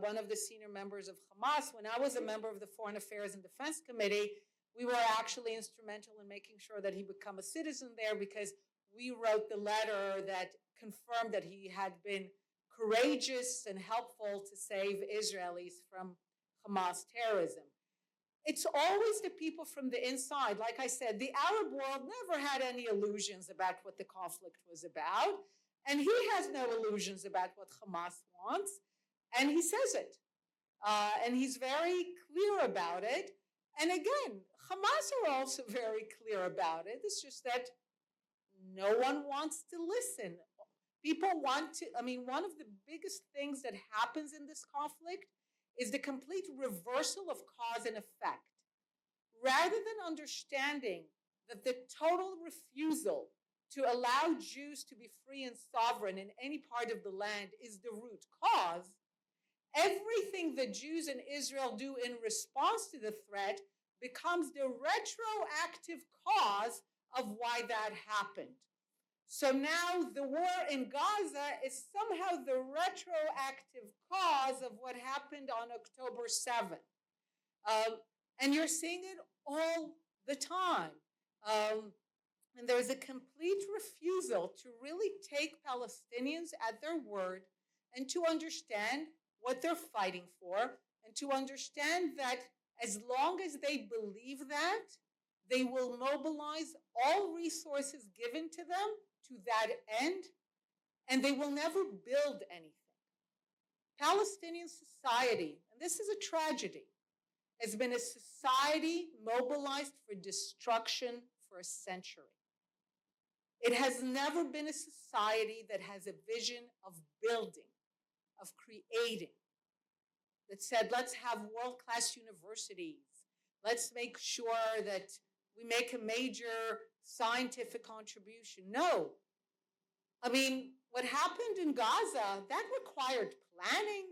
one of the senior members of Hamas, when I was a member of the Foreign Affairs and Defense Committee, we were actually instrumental in making sure that he become a citizen there, because we wrote the letter that confirmed that he had been courageous and helpful to save Israelis from Hamas terrorism. It's always the people from the inside. Like I said, the Arab world never had any illusions about what the conflict was about. And he has no illusions about what Hamas wants. And he says it. And he's very clear about it. And again, Hamas are also very clear about it. It's just that no one wants to listen. People want to, one of the biggest things that happens in this conflict is the complete reversal of cause and effect. Rather than understanding that the total refusal to allow Jews to be free and sovereign in any part of the land is the root cause, everything the Jews in Israel do in response to the threat becomes the retroactive cause of why that happened. So now the war in Gaza is somehow the retroactive cause of what happened on October 7th. And you're seeing it all the time. And there's a complete refusal to really take Palestinians at their word and to understand what they're fighting for, and to understand that as long as they believe that, they will mobilize all resources given to them to that end, and they will never build anything. Palestinian society, and this is a tragedy, has been a society mobilized for destruction for a century. It has never been a society that has a vision of building, of creating, that said, let's have world-class universities. Let's make sure that we make a major scientific contribution. No. I mean, what happened in Gaza, that required planning,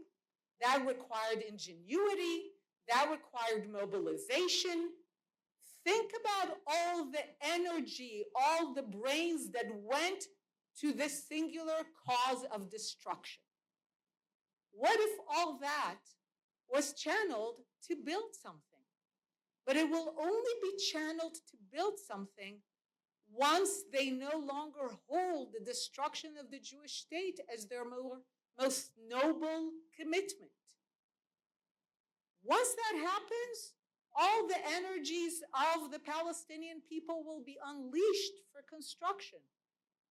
that required ingenuity, that required mobilization. Think about all the energy, all the brains that went to this singular cause of destruction. What if all that was channeled to build something? But it will only be channeled to build something once they no longer hold the destruction of the Jewish state as their most noble commitment. Once that happens, all the energies of the Palestinian people will be unleashed for construction.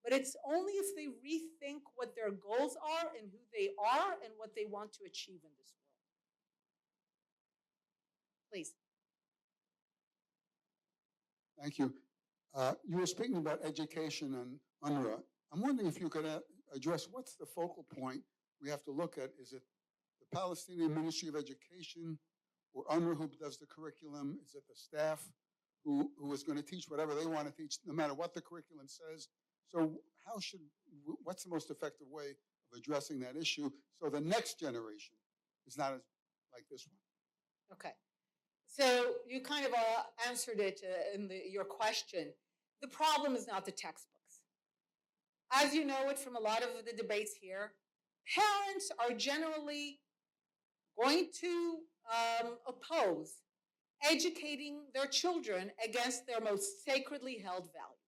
But it's only if they rethink what their goals are and who they are and what they want to achieve in this world. Please. Thank you. You were speaking about education and UNRWA. I'm wondering if you could address what's the focal point we have to look at. Is it the Palestinian Ministry of Education or UNRWA who does the curriculum? Is it the staff who is going to teach whatever they want to teach, no matter what the curriculum says? So what's the most effective way of addressing that issue so the next generation is not as like this one? Okay. So you kind of answered it in your question. The problem is not the textbooks. As you know it from a lot of the debates here, parents are generally going to oppose educating their children against their most sacredly held values.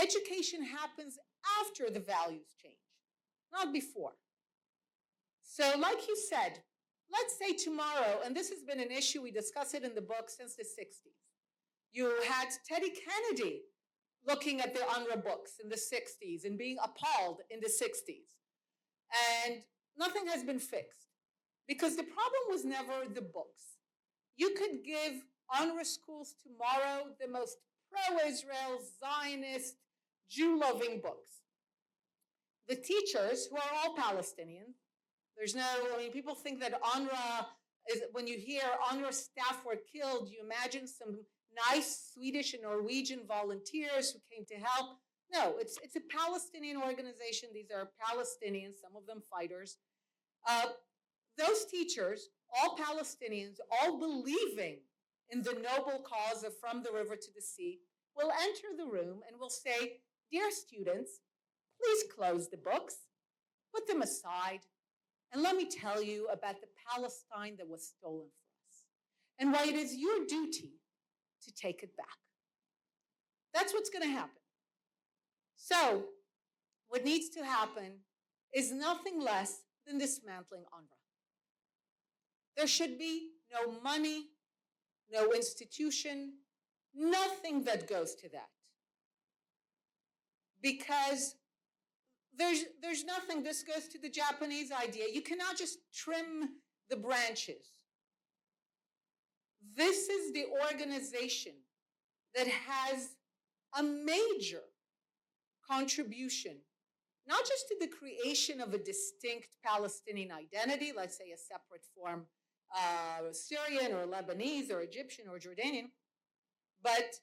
Education happens after the values change, not before. So like you said, let's say tomorrow, and this has been an issue, we discuss it in the book since the 60s. You had Teddy Kennedy looking at the UNRWA books in the 60s and being appalled in the 60s. And nothing has been fixed because the problem was never the books. You could give UNRWA schools tomorrow the most pro-Israel, Zionist, Jew-loving books. The teachers, who are all Palestinians, people think that UNRWA is, when you hear UNRWA staff were killed, you imagine some nice Swedish and Norwegian volunteers who came to help. No, it's a Palestinian organization. These are Palestinians, some of them fighters. Those teachers, all Palestinians, all believing in the noble cause of from the river to the sea, will enter the room and will say, dear students, please close the books, put them aside, and let me tell you about the Palestine that was stolen from us and why it is your duty to take it back. That's what's going to happen. So what needs to happen is nothing less than dismantling UNRWA. There should be no money, no institution, nothing that goes to that. Because there's nothing, this goes to the Japanese idea. You cannot just trim the branches. This is the organization that has a major contribution, not just to the creation of a distinct Palestinian identity, let's say a separate form, Syrian or Lebanese or Egyptian or Jordanian, but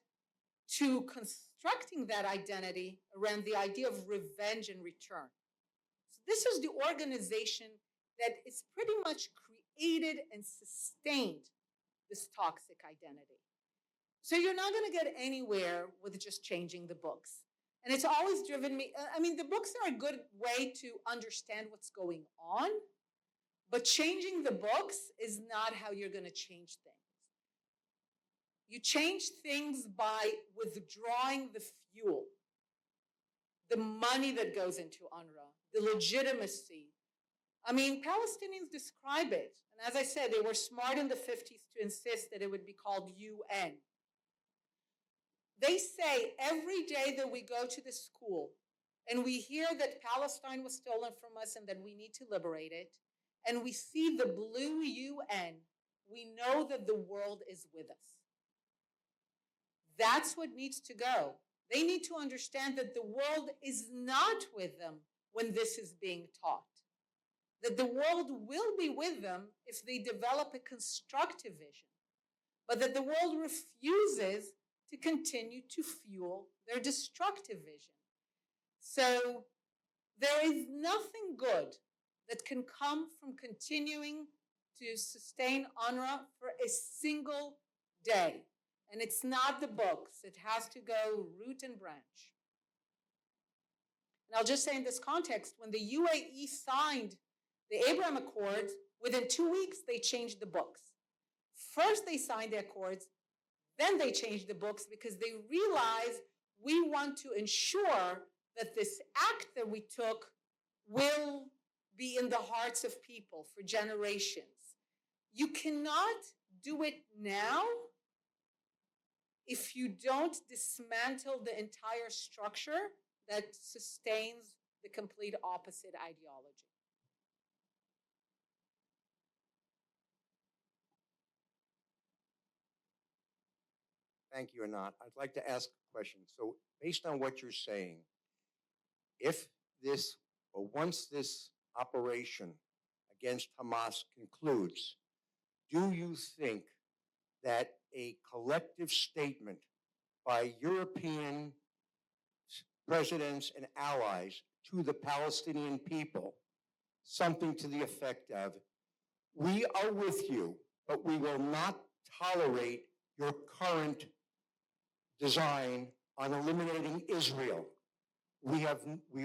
to constructing that identity around the idea of revenge and return. So this is the organization that is pretty much created and sustained this toxic identity. So you're not going to get anywhere with just changing the books. And it's always driven me, the books are a good way to understand what's going on, but changing the books is not how you're going to change things. You change things by withdrawing the fuel, the money that goes into UNRWA, the legitimacy. I mean, Palestinians describe it. And as I said, they were smart in the 50s to insist that it would be called UN. They say every day that we go to the school and we hear that Palestine was stolen from us and that we need to liberate it, and we see the blue UN, we know that the world is with us. That's what needs to go. They need to understand that the world is not with them when this is being taught. That the world will be with them if they develop a constructive vision, but that the world refuses to continue to fuel their destructive vision. So there is nothing good that can come from continuing to sustain UNRWA for a single day. And it's not the books. It has to go root and branch. And I'll just say in this context, when the UAE signed the Abraham Accords, within 2 weeks, they changed the books. First, they signed the accords, then they changed the books because they realized we want to ensure that this act that we took will be in the hearts of people for generations. You cannot do it now if you don't dismantle the entire structure that sustains the complete opposite ideology. Thank you, Einat. I'd like to ask a question. So based on what you're saying, if this, or once this operation against Hamas concludes, do you think that a collective statement by European presidents and allies to the Palestinian people, something to the effect of, we are with you, but we will not tolerate your current design on eliminating Israel. We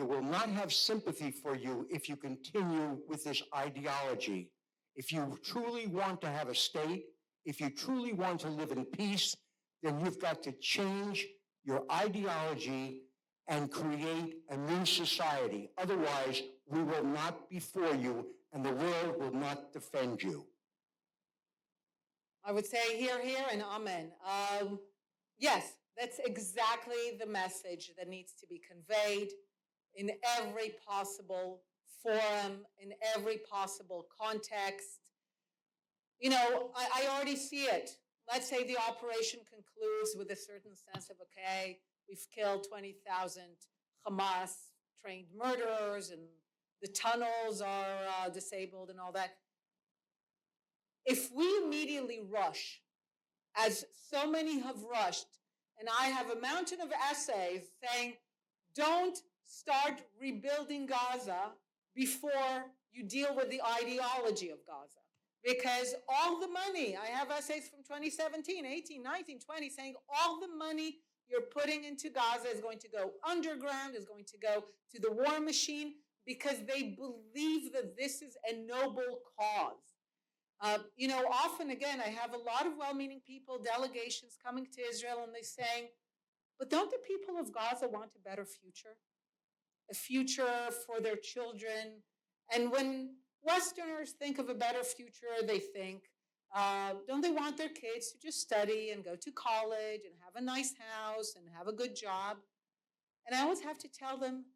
will not have sympathy for you if you continue with this ideology. If you truly want to have a state, if you truly want to live in peace, then you've got to change your ideology and create a new society. Otherwise, we will not be for you and the world will not defend you. I would say hear, hear, and amen. Yes, that's exactly the message that needs to be conveyed in every possible forum, in every possible context. You know, I already see it. Let's say the operation concludes with a certain sense of, okay, we've killed 20,000 Hamas-trained murderers and the tunnels are disabled and all that. If we immediately rush, as so many have rushed, and I have a mountain of essays saying, don't start rebuilding Gaza before you deal with the ideology of Gaza. Because all the money, I have essays from 2017, 18, 19, 20, saying all the money you're putting into Gaza is going to go underground, is going to go to the war machine, because they believe that this is a noble cause. You know, often, again, I have a lot of well-meaning people, delegations coming to Israel, and they're saying, but don't the people of Gaza want a better future? A future for their children? And when Westerners think of a better future, they think, don't they want their kids to just study and go to college and have a nice house and have a good job? And I always have to tell them,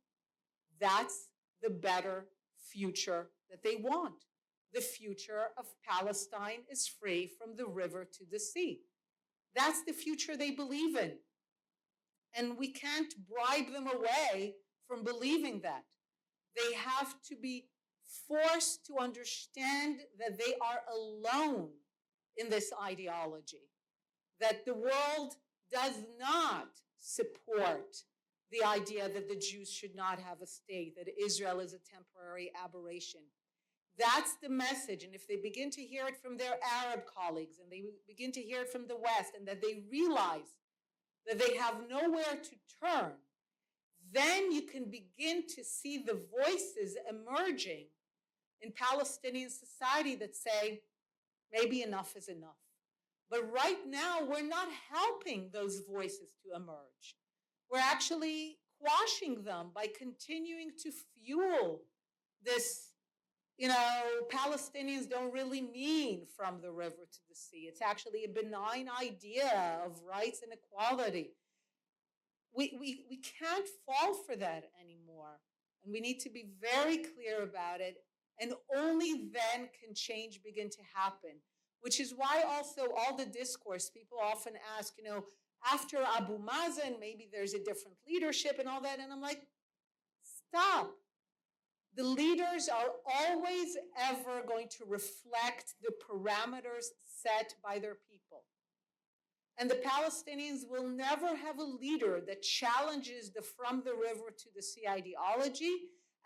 that's the better future that they want. The future of Palestine is free from the river to the sea. That's the future they believe in. And we can't bribe them away from believing that. They have to be forced to understand that they are alone in this ideology, that the world does not support the idea that the Jews should not have a state, that Israel is a temporary aberration. That's the message. And if they begin to hear it from their Arab colleagues and they begin to hear it from the West, and that they realize that they have nowhere to turn, then you can begin to see the voices emerging in Palestinian society that say, maybe enough is enough. But right now, we're not helping those voices to emerge. We're actually quashing them by continuing to fuel this, Palestinians don't really mean from the river to the sea. It's actually a benign idea of rights and equality. We can't fall for that anymore. And we need to be very clear about it. And only then can change begin to happen, which is why also all the discourse, people often ask, after Abu Mazen, maybe there's a different leadership and all that. And I'm like, stop. The leaders are always ever going to reflect the parameters set by their people. And the Palestinians will never have a leader that challenges the from the river to the sea ideology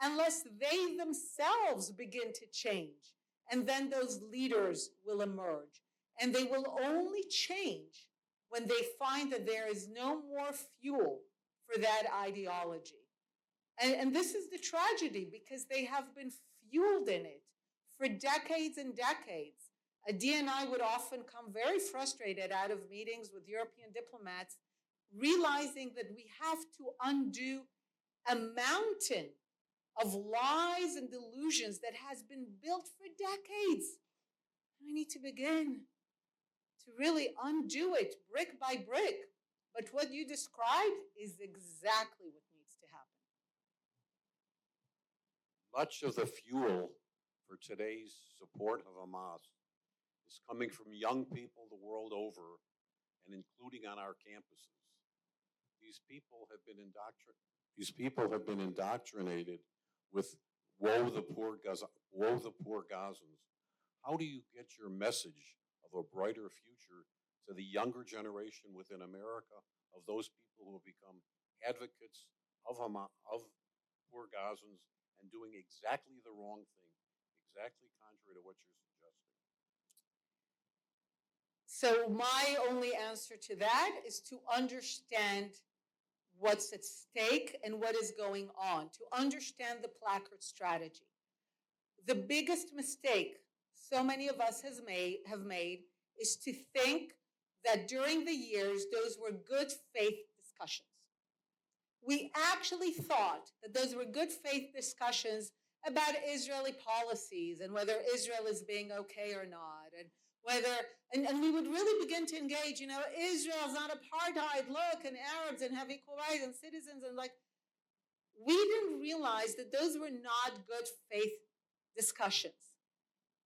unless they themselves begin to change. And then those leaders will emerge. And they will only change when they find that there is no more fuel for that ideology. And this is the tragedy, because they have been fueled in it for decades and decades. Adi and I would often come very frustrated out of meetings with European diplomats, realizing that we have to undo a mountain of lies and delusions that has been built for decades. And we need to begin to really undo it brick by brick. But what you described is exactly what needs to happen. Much of the fuel for today's support of Hamas is coming from young people the world over, and including on our campuses. These people have been indoctrinated with woe the poor Gazans. How do you get your message of a brighter future to the younger generation within America, of those people who have become advocates of Hamas, of poor Gazans, and doing exactly the wrong thing, exactly contrary to what you're suggesting? So my only answer to that is to understand what's at stake and what is going on, to understand the placard strategy. The biggest mistake so many of us have made is to think that during the years, those were good faith discussions. We actually thought that those were good faith discussions about Israeli policies and whether Israel is being okay or not, and whether, and we would really begin to engage, Israel's not apartheid, look, and Arabs and have equal rights and citizens, and we didn't realize that those were not good faith discussions.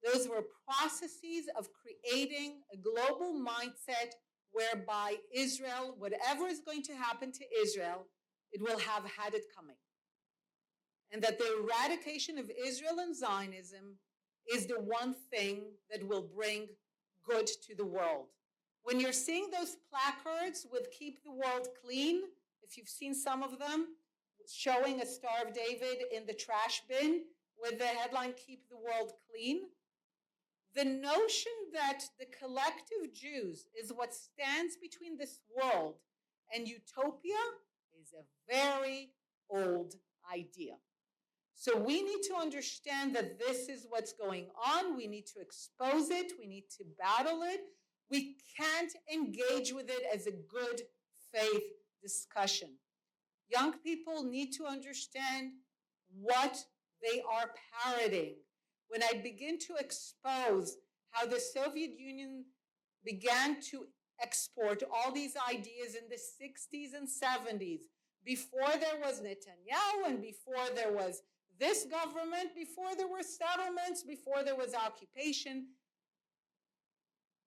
Those were processes of creating a global mindset whereby Israel, whatever is going to happen to Israel, it will have had it coming. And that the eradication of Israel and Zionism is the one thing that will bring good to the world. When you're seeing those placards with "Keep the World Clean," if you've seen some of them, showing a Star of David in the trash bin with the headline "Keep the World Clean," the notion that the collective Jews is what stands between this world and utopia is a very old idea. So we need to understand that this is what's going on. We need to expose it. We need to battle it. We can't engage with it as a good faith discussion. Young people need to understand what they are parroting. When I begin to expose how the Soviet Union began to export all these ideas in the 60s and 70s, before there was Netanyahu and before there was this government, before there were settlements, before there was occupation.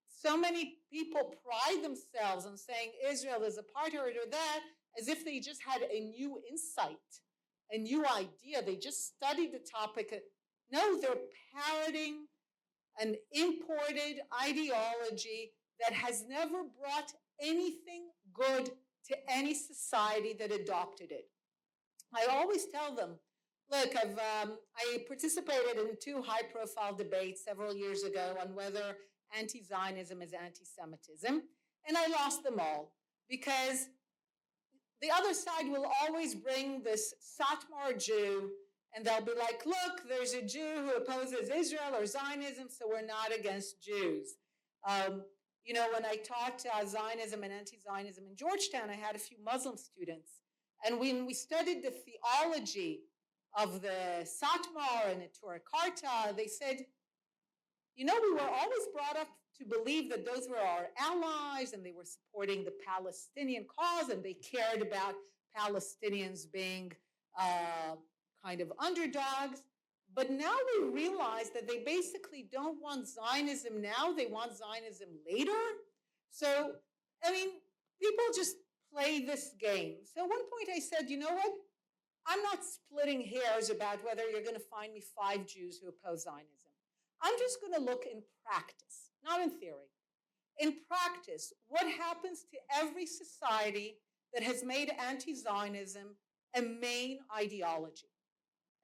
So many people pride themselves on saying Israel is apartheid or that, as if they just had a new insight, a new idea. They just studied the topic. No, they're parroting an imported ideology that has never brought anything good to any society that adopted it. I always tell them, look, I participated in 2 high-profile debates several years ago on whether anti-Zionism is anti-Semitism, and I lost them all because the other side will always bring this Satmar Jew, and they'll be like, look, there's a Jew who opposes Israel or Zionism, so we're not against Jews. You know, when I taught Zionism and anti-Zionism in Georgetown, I had a few Muslim students. And when we studied the theology of the Satmar and the Torah Karta, they said, you know, we were always brought up to believe that those were our allies and they were supporting the Palestinian cause and they cared about Palestinians being kind of underdogs. But now we realize that they basically don't want Zionism now, they want Zionism later. So, I mean, people just play this game. So at one point I said, you know what? I'm not splitting hairs about whether you're going to find me 5 Jews who oppose Zionism. I'm just going to look in practice, not in theory. In practice, what happens to every society that has made anti-Zionism a main ideology?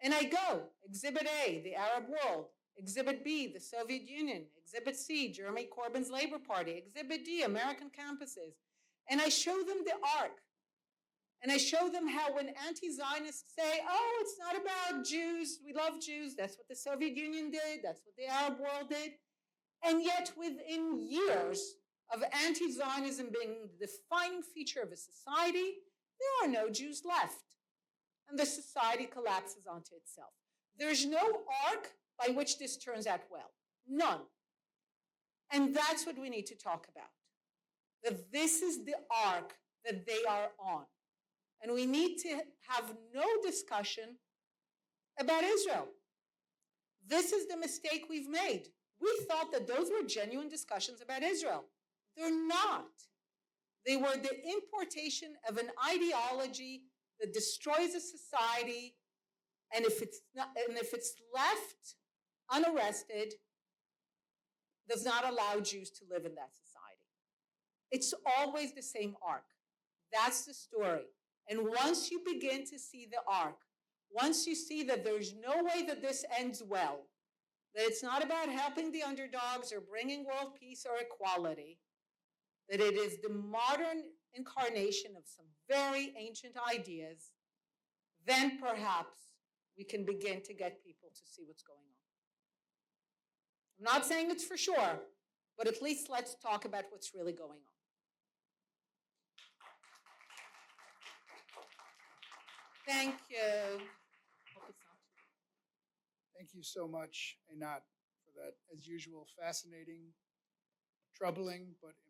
And I go, Exhibit A, the Arab world, Exhibit B, the Soviet Union, Exhibit C, Jeremy Corbyn's Labor Party, Exhibit D, American campuses, and I show them the arc. And I show them how when anti-Zionists say, oh, it's not about Jews, we love Jews, that's what the Soviet Union did, that's what the Arab world did. And yet within years of anti-Zionism being the defining feature of a society, there are no Jews left. And the society collapses onto itself. There's no arc by which this turns out well. None. And that's what we need to talk about. That this is the arc that they are on. And we need to have no discussion about Israel. This is the mistake we've made. We thought that those were genuine discussions about Israel. They're not. They were the importation of an ideology that destroys a society, and if it's left unarrested, does not allow Jews to live in that society. It's always the same arc. That's the story. And once you begin to see the arc, once you see that there's no way that this ends well, that it's not about helping the underdogs or bringing world peace or equality, that it is the modern incarnation of some very ancient ideas, then perhaps we can begin to get people to see what's going on. I'm not saying it's for sure, but at least let's talk about what's really going on. Thank you. Thank you so much, Einat, for that, as usual, fascinating, troubling, but